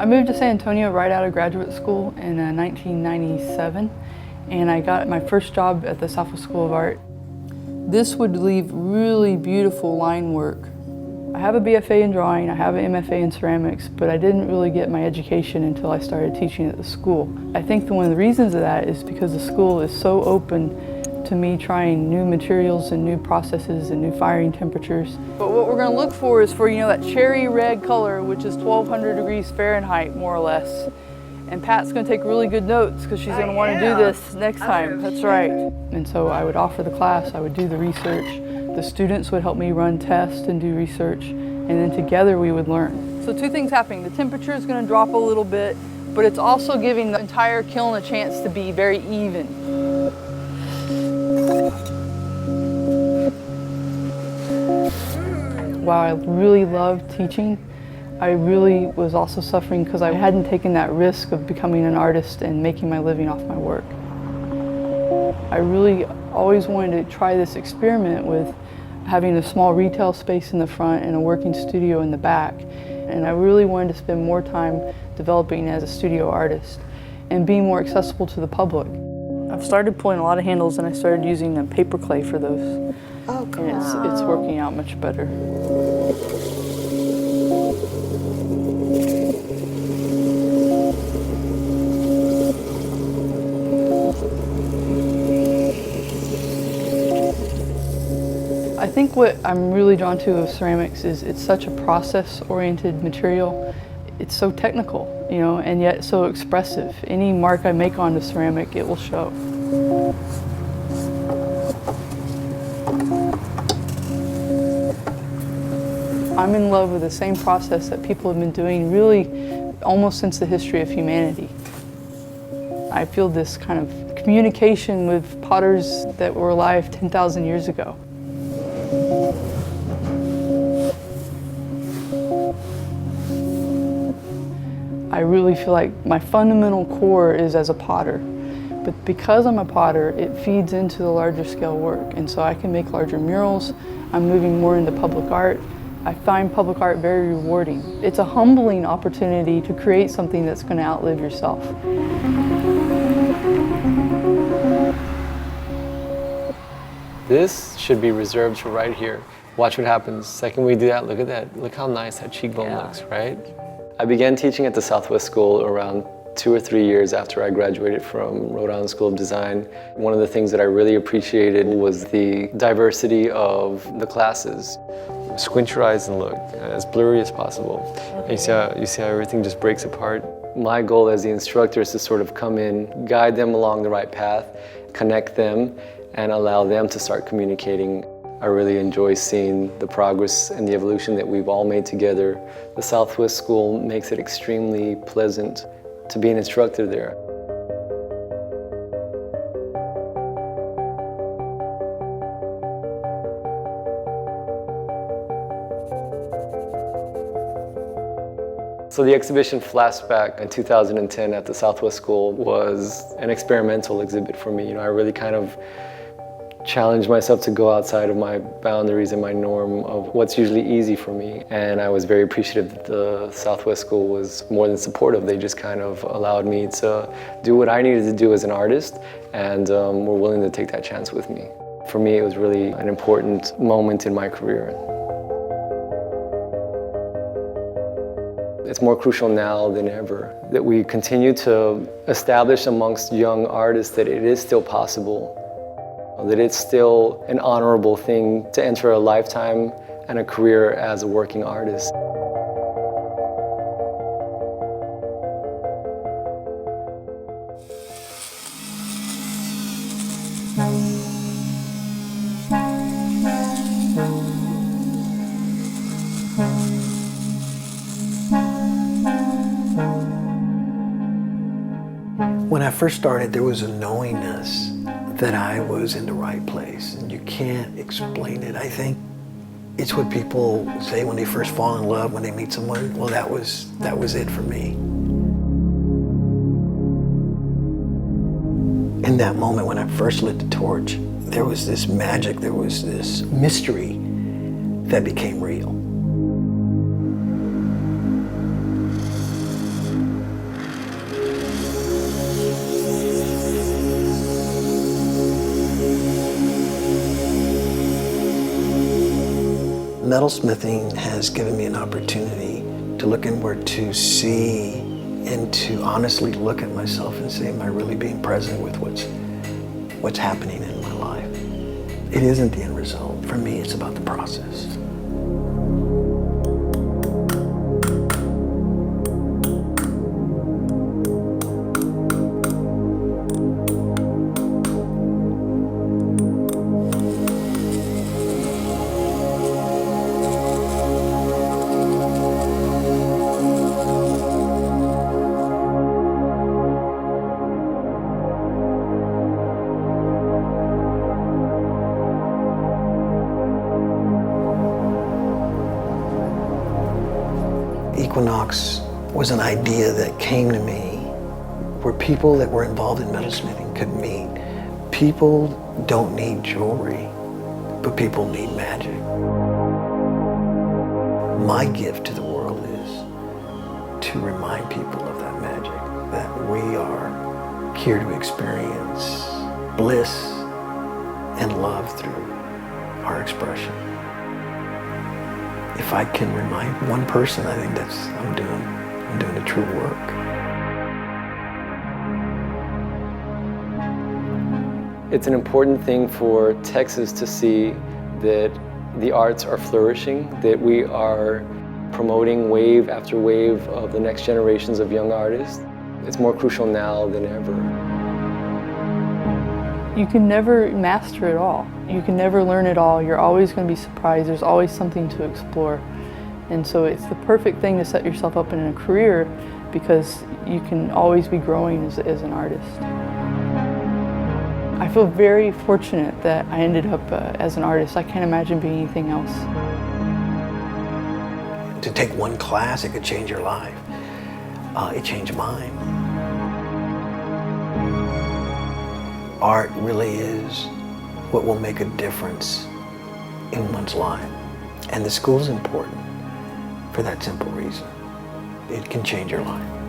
I moved to San Antonio right out of graduate school in 1997, and I got my first job at the Southwest School of Art. This would leave really beautiful line work. I have a BFA in drawing, I have an MFA in ceramics, but I didn't really get my education until I started teaching at the school. I think one of the reasons of that is because the school is so open to me trying new materials and new processes and new firing temperatures. But what we're going to look for is for, that cherry red color, which is 1200 degrees Fahrenheit, more or less. And Pat's going to take really good notes because she's going to want to do this next time. That's right. And so I would offer the class, I would do the research. The students would help me run tests and do research, and then together we would learn. So two things happening. The temperature is going to drop a little bit, but it's also giving the entire kiln a chance to be very even. While I really loved teaching, I really was also suffering because I hadn't taken that risk of becoming an artist and making my living off my work. I really always wanted to try this experiment with having a small retail space in the front and a working studio in the back. And I really wanted to spend more time developing as a studio artist and being more accessible to the public. I've started pulling a lot of handles, and I started using a paper clay for those. Oh, cool. And it's working out much better. I think what I'm really drawn to of ceramics is it's such a process-oriented material. It's so technical, and yet so expressive. Any mark I make onto ceramic, it will show. I'm in love with the same process that people have been doing really almost since the history of humanity. I feel this kind of communication with potters that were alive 10,000 years ago. I really feel like my fundamental core is as a potter, but because I'm a potter, it feeds into the larger scale work, and so I can make larger murals. I'm moving more into public art. I find public art very rewarding. It's a humbling opportunity to create something that's going to outlive yourself. This should be reserved to right here. Watch what happens. Second we do that, look at that. Look how nice that cheekbone looks, right? I began teaching at the Southwest School around 2 or 3 years after I graduated from Rhode Island School of Design. One of the things that I really appreciated was the diversity of the classes. Squint your eyes and look, as blurry as possible. And you see how everything just breaks apart? My goal as the instructor is to sort of come in, guide them along the right path, connect them, and allow them to start communicating. I really enjoy seeing the progress and the evolution that we've all made together. The Southwest School makes it extremely pleasant to be an instructor there. So the exhibition Flashback in 2010 at the Southwest School was an experimental exhibit for me. I really kind of challenged myself to go outside of my boundaries and my norm of what's usually easy for me. And I was very appreciative that the Southwest School was more than supportive. They just kind of allowed me to do what I needed to do as an artist, and were willing to take that chance with me. For me, it was really an important moment in my career. It's more crucial now than ever that we continue to establish amongst young artists that it is still possible, that it's still an honorable thing to enter a lifetime and a career as a working artist. When I first started, there was a knowingness that I was in the right place, and you can't explain it. I think it's what people say when they first fall in love, when they meet someone. Well, that was it for me. In that moment when I first lit the torch, there was this magic, there was this mystery that became real. Metalsmithing has given me an opportunity to look inward, to see and to honestly look at myself and say, am I really being present with what's happening in my life? It isn't the end result. For me, it's about the process. Equinox was an idea that came to me where people that were involved in metalsmithing could meet. People don't need jewelry, but people need magic. My gift to the world is to remind people of that magic, that we are here to experience bliss and love through our expression. If I can remind one person, I think I'm doing the true work. It's an important thing for Texas to see that the arts are flourishing, that we are promoting wave after wave of the next generations of young artists. It's more crucial now than ever. You can never master it all. You can never learn it all. You're always going to be surprised. There's always something to explore. And so it's the perfect thing to set yourself up in a career because you can always be growing as an artist. I feel very fortunate that I ended up as an artist. I can't imagine being anything else. To take one class, it could change your life. It changed mine. Art really is what will make a difference in one's life. And the school is important for that simple reason. It can change your life.